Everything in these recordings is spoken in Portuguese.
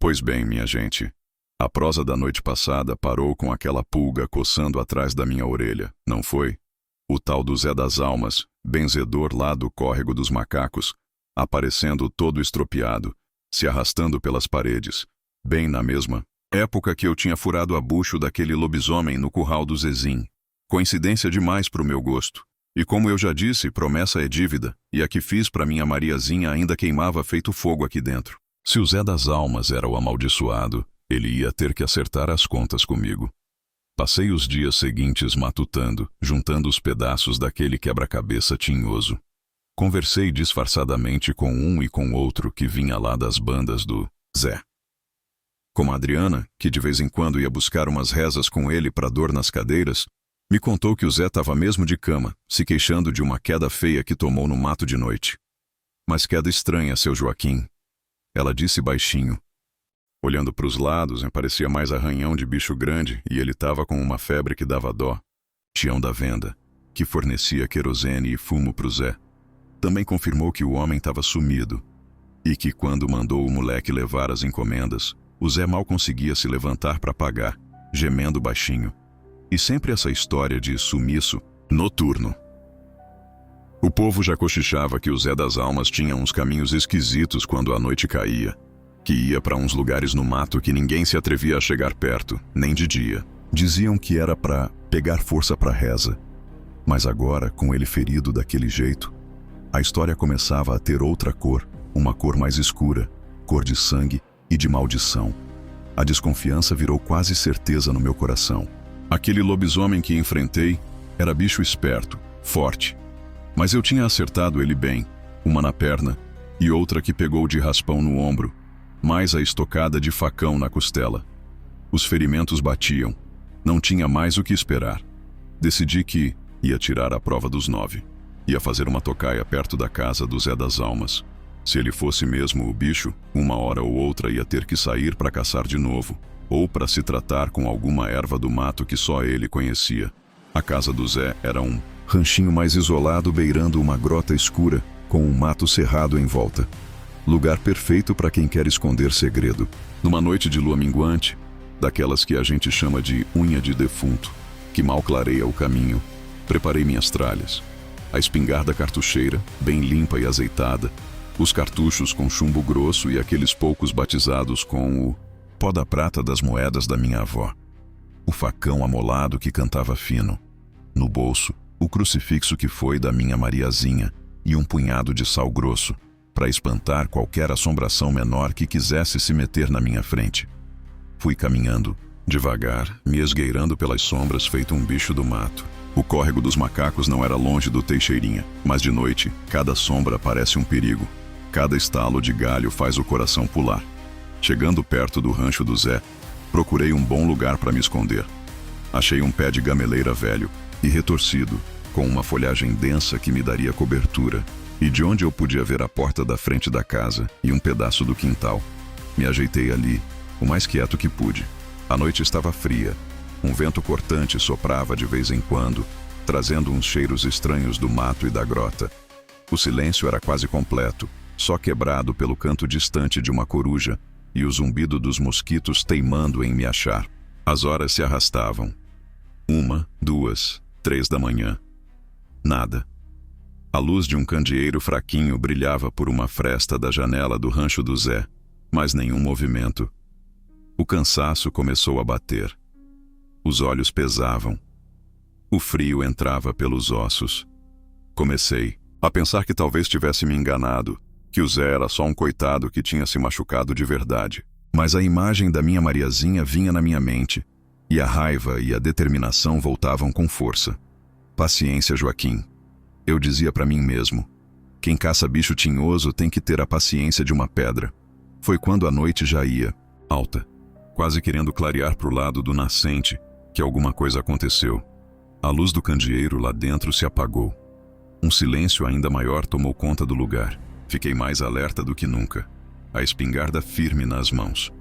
Pois bem, minha gente, a prosa da noite passada parou com aquela pulga coçando atrás da minha orelha, não foi? O tal do Zé das Almas, benzedor lá do Córrego dos Macacos, aparecendo todo estropiado, se arrastando pelas paredes, bem na mesma época que eu tinha furado a bucho daquele lobisomem no curral do Zezim. Coincidência demais pro meu gosto. E como eu já disse, promessa é dívida, e a que fiz pra minha Mariazinha ainda queimava feito fogo aqui dentro. Se o Zé das Almas era o amaldiçoado, ele ia ter que acertar as contas comigo. Passei os dias seguintes matutando, juntando os pedaços daquele quebra-cabeça tinhoso. Conversei disfarçadamente com um e com outro que vinha lá das bandas do Zé. Como a Adriana, que de vez em quando ia buscar umas rezas com ele para dor nas cadeiras, me contou que o Zé estava mesmo de cama, se queixando de uma queda feia que tomou no mato de noite. Mas queda estranha, seu Joaquim. Ela disse baixinho. Olhando para os lados, parecia mais arranhão de bicho grande e ele estava com uma febre que dava dó. Tião da venda, que fornecia querosene e fumo para o Zé. Também confirmou que o homem estava sumido e que quando mandou o moleque levar as encomendas, o Zé mal conseguia se levantar para pagar, gemendo baixinho. E sempre essa história de sumiço noturno. O povo já cochichava que o Zé das Almas tinha uns caminhos esquisitos quando a noite caía, que ia para uns lugares no mato que ninguém se atrevia a chegar perto, nem de dia. Diziam que era para pegar força para reza. Mas agora, com ele ferido daquele jeito, a história começava a ter outra cor, uma cor mais escura, cor de sangue e de maldição. A desconfiança virou quase certeza no meu coração. Aquele lobisomem que enfrentei era bicho esperto, forte. Mas eu tinha acertado ele bem, uma na perna e outra que pegou de raspão no ombro, mais a estocada de facão na costela. Os ferimentos batiam, não tinha mais o que esperar. Decidi que ia tirar a prova dos 9. Ia fazer uma tocaia perto da casa do Zé das Almas. Se ele fosse mesmo o bicho, uma hora ou outra ia ter que sair para caçar de novo, ou para se tratar com alguma erva do mato que só ele conhecia. A casa do Zé era um ranchinho mais isolado beirando uma grota escura, com um mato cerrado em volta. Lugar perfeito para quem quer esconder segredo. Numa noite de lua minguante, daquelas que a gente chama de unha de defunto, que mal clareia o caminho, preparei minhas tralhas. A espingarda cartucheira, bem limpa e azeitada, os cartuchos com chumbo grosso e aqueles poucos batizados com o pó da prata das moedas da minha avó. O facão amolado que cantava fino. No bolso, o crucifixo que foi da minha Mariazinha e um punhado de sal grosso, para espantar qualquer assombração menor que quisesse se meter na minha frente. Fui caminhando, devagar, me esgueirando pelas sombras feito um bicho do mato. O Córrego dos Macacos não era longe do Teixeirinha, mas de noite, cada sombra parece um perigo. Cada estalo de galho faz o coração pular. Chegando perto do rancho do Zé, procurei um bom lugar para me esconder. Achei um pé de gameleira velho e retorcido, com uma folhagem densa que me daria cobertura, e de onde eu podia ver a porta da frente da casa e um pedaço do quintal. Me ajeitei ali, o mais quieto que pude. A noite estava fria. Um vento cortante soprava de vez em quando, trazendo uns cheiros estranhos do mato e da grota. O silêncio era quase completo, só quebrado pelo canto distante de uma coruja e o zumbido dos mosquitos teimando em me achar. As horas se arrastavam. 1, 2, 3 da manhã. Nada. A luz de um candeeiro fraquinho brilhava por uma fresta da janela do rancho do Zé, mas nenhum movimento. O cansaço começou a bater. Os olhos pesavam. O frio entrava pelos ossos. Comecei a pensar que talvez tivesse me enganado, que o Zé era só um coitado que tinha se machucado de verdade. Mas a imagem da minha Mariazinha vinha na minha mente, e a raiva e a determinação voltavam com força. Paciência, Joaquim. Eu dizia para mim mesmo. Quem caça bicho tinhoso tem que ter a paciência de uma pedra. Foi quando a noite já ia alta, quase querendo clarear pro lado do nascente, que alguma coisa aconteceu. A luz do candeeiro lá dentro se apagou. Um silêncio ainda maior tomou conta do lugar. Fiquei mais alerta do que nunca, a espingarda firme nas mãos.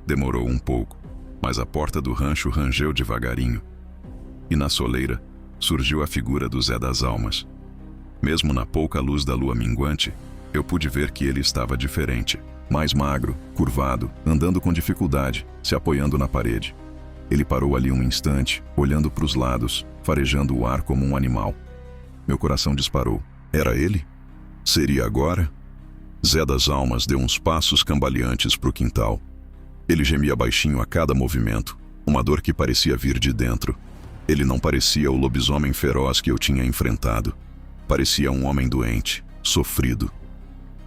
Demorou um pouco, mas a porta do rancho rangeu devagarinho. E na soleira surgiu a figura do Zé das Almas. Mesmo na pouca luz da lua minguante, eu pude ver que ele estava diferente. mais magro, curvado, andando com dificuldade, se apoiando na parede. Ele parou ali um instante, olhando para os lados, farejando o ar como um animal. Meu coração disparou. Era ele? Seria agora? Zé das Almas deu uns passos cambaleantes para o quintal. Ele gemia baixinho a cada movimento, uma dor que parecia vir de dentro. Ele não parecia o lobisomem feroz que eu tinha enfrentado. Parecia um homem doente, sofrido.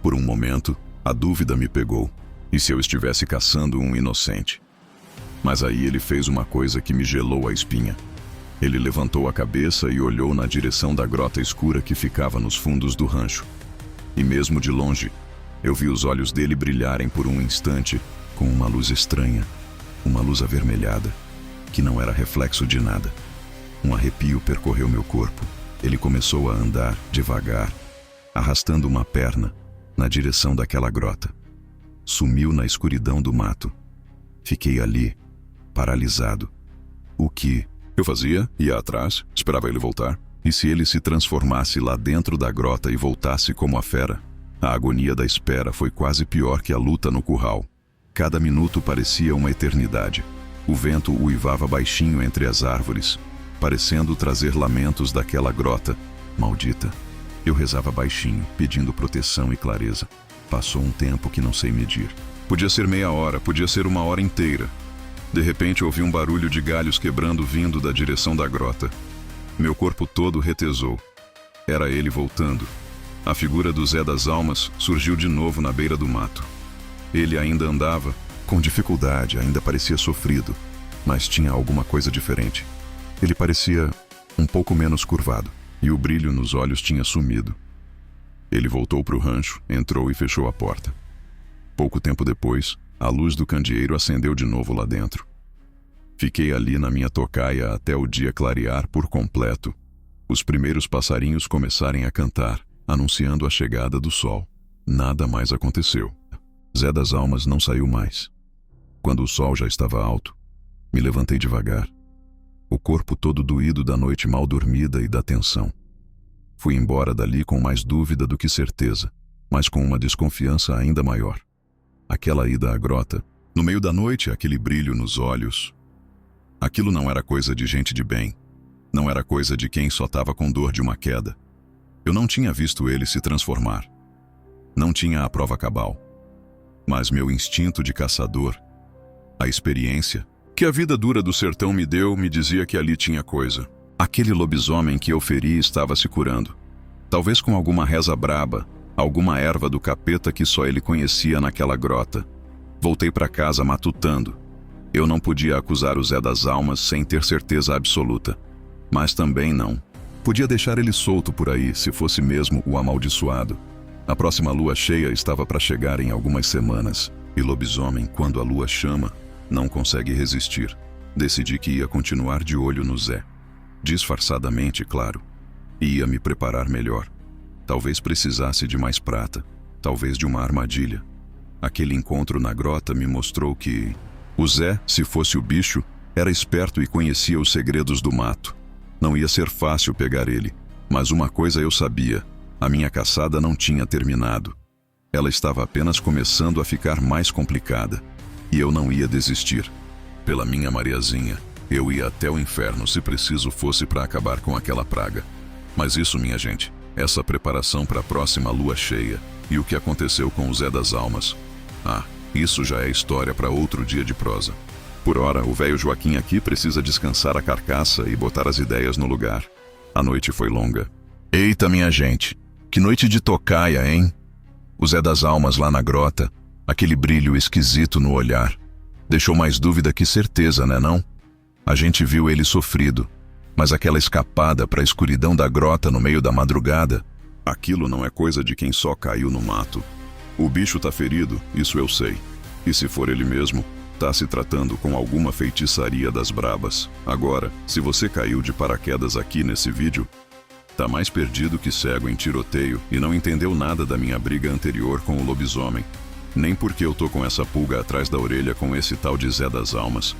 Por um momento, a dúvida me pegou. E se eu estivesse caçando um inocente? Mas aí ele fez uma coisa que me gelou a espinha. Ele levantou a cabeça e olhou na direção da grota escura que ficava nos fundos do rancho. E mesmo de longe, eu vi os olhos dele brilharem por um instante com uma luz estranha, uma luz avermelhada, que não era reflexo de nada. Um arrepio percorreu meu corpo. Ele começou a andar devagar, arrastando uma perna na direção daquela grota. Sumiu na escuridão do mato. Fiquei ali, paralisado. O que eu fazia? Ia atrás, esperava ele voltar. E se ele se transformasse lá dentro da grota e voltasse como a fera? A agonia da espera foi quase pior que a luta no curral. Cada minuto parecia uma eternidade. O vento uivava baixinho entre as árvores, parecendo trazer lamentos daquela grota maldita. Eu rezava baixinho, pedindo proteção e clareza. Passou um tempo que não sei medir. Podia ser meia hora, podia ser uma hora inteira. De repente ouvi um barulho de galhos quebrando vindo da direção da grota. Meu corpo todo retesou. Era ele voltando. A figura do Zé das Almas surgiu de novo na beira do mato. Ele ainda andava, com dificuldade, ainda parecia sofrido, mas tinha alguma coisa diferente. Ele parecia um pouco menos curvado, e o brilho nos olhos tinha sumido. Ele voltou para o rancho, entrou e fechou a porta. Pouco tempo depois, a luz do candeeiro acendeu de novo lá dentro. Fiquei ali na minha tocaia até o dia clarear por completo. Os primeiros passarinhos começarem a cantar, anunciando a chegada do sol. Nada mais aconteceu. Zé das Almas não saiu mais. Quando o sol já estava alto, me levantei devagar. O corpo todo doído da noite mal dormida e da tensão. Fui embora dali com mais dúvida do que certeza, mas com uma desconfiança ainda maior. Aquela ida à grota, no meio da noite, aquele brilho nos olhos. Aquilo não era coisa de gente de bem. Não era coisa de quem só estava com dor de uma queda. Eu não tinha visto ele se transformar. Não tinha a prova cabal. Mas meu instinto de caçador, a experiência que a vida dura do sertão me deu, me dizia que ali tinha coisa. Aquele lobisomem que eu feri estava se curando. Talvez com alguma reza braba, alguma erva do capeta que só ele conhecia naquela grota. Voltei para casa matutando. Eu não podia acusar o Zé das Almas sem ter certeza absoluta. Mas também não. Podia deixar ele solto por aí, se fosse mesmo o amaldiçoado. A próxima lua cheia estava para chegar em algumas semanas. E lobisomem, quando a lua chama, não consegue resistir. Decidi que ia continuar de olho no Zé. Disfarçadamente, claro. Ia me preparar melhor. Talvez precisasse de mais prata. Talvez de uma armadilha. Aquele encontro na grota me mostrou que o Zé, se fosse o bicho, era esperto e conhecia os segredos do mato. Não ia ser fácil pegar ele, mas uma coisa eu sabia: a minha caçada não tinha terminado. Ela estava apenas começando a ficar mais complicada, e eu não ia desistir. Pela minha Mariazinha, eu ia até o inferno se preciso fosse para acabar com aquela praga. Mas isso, minha gente, essa preparação para a próxima lua cheia e o que aconteceu com o Zé das Almas. Isso já é história para outro dia de prosa. Por ora, o velho Joaquim aqui precisa descansar a carcaça e botar as ideias no lugar. A noite foi longa. Eita, minha gente, que noite de tocaia, hein? O Zé das Almas lá na grota, aquele brilho esquisito no olhar. Deixou mais dúvida que certeza, né não? A gente viu ele sofrido, mas aquela escapada para a escuridão da grota no meio da madrugada, aquilo não é coisa de quem só caiu no mato. O bicho tá ferido, isso eu sei. E se for ele mesmo, tá se tratando com alguma feitiçaria das brabas. Agora, se você caiu de paraquedas aqui nesse vídeo, tá mais perdido que cego em tiroteio e não entendeu nada da minha briga anterior com o lobisomem. Nem porque eu tô com essa pulga atrás da orelha com esse tal de Zé das Almas.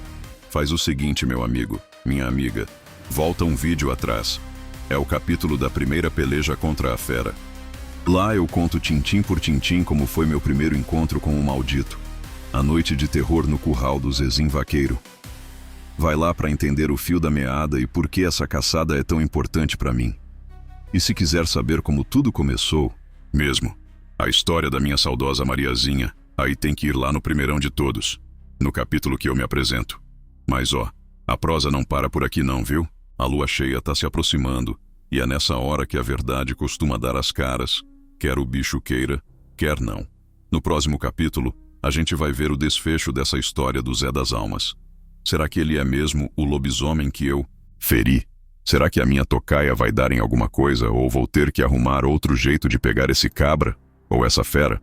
Faz o seguinte, meu amigo, minha amiga. Volta um vídeo atrás. É o capítulo da primeira peleja contra a fera. Lá eu conto tintim por tintim como foi meu primeiro encontro com o maldito. A noite de terror no curral do Zezinho Vaqueiro. Vai lá para entender o fio da meada e por que essa caçada é tão importante para mim. E se quiser saber como tudo começou, mesmo, a história da minha saudosa Mariazinha, aí tem que ir lá no primeirão de todos, no capítulo que eu me apresento. Mas ó, a prosa não para por aqui não, viu? A lua cheia tá se aproximando, e é nessa hora que a verdade costuma dar as caras, quer o bicho queira, quer não. No próximo capítulo, a gente vai ver o desfecho dessa história do Zé das Almas. Será que ele é mesmo o lobisomem que eu feri? Será que a minha tocaia vai dar em alguma coisa ou vou ter que arrumar outro jeito de pegar esse cabra ou essa fera?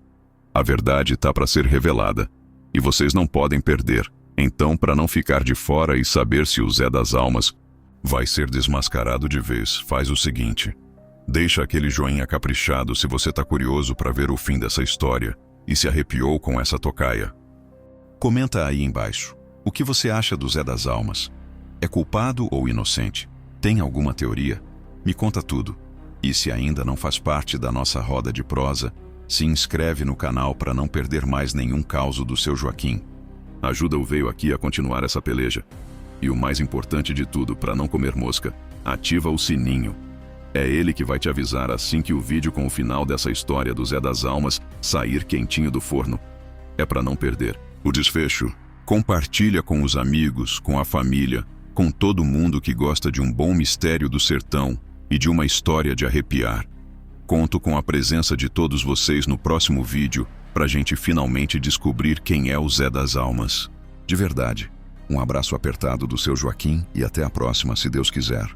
A verdade tá para ser revelada e vocês não podem perder. Então, para não ficar de fora e saber se o Zé das Almas vai ser desmascarado de vez, faz o seguinte: deixa aquele joinha caprichado se você tá curioso para ver o fim dessa história e se arrepiou com essa tocaia. Comenta aí embaixo. O que você acha do Zé das Almas? É culpado ou inocente? Tem alguma teoria? Me conta tudo. E se ainda não faz parte da nossa roda de prosa, se inscreve no canal para não perder mais nenhum causo do seu Joaquim. Ajuda o Veio Aqui a continuar essa peleja. E o mais importante de tudo, para não comer mosca, ativa o sininho. É ele que vai te avisar assim que o vídeo com o final dessa história do Zé das Almas sair quentinho do forno. É para não perder o desfecho. Compartilha com os amigos, com a família, com todo mundo que gosta de um bom mistério do sertão e de uma história de arrepiar. Conto com a presença de todos vocês no próximo vídeo pra gente finalmente descobrir quem é o Zé das Almas. De verdade, um abraço apertado do seu Joaquim e até a próxima, se Deus quiser.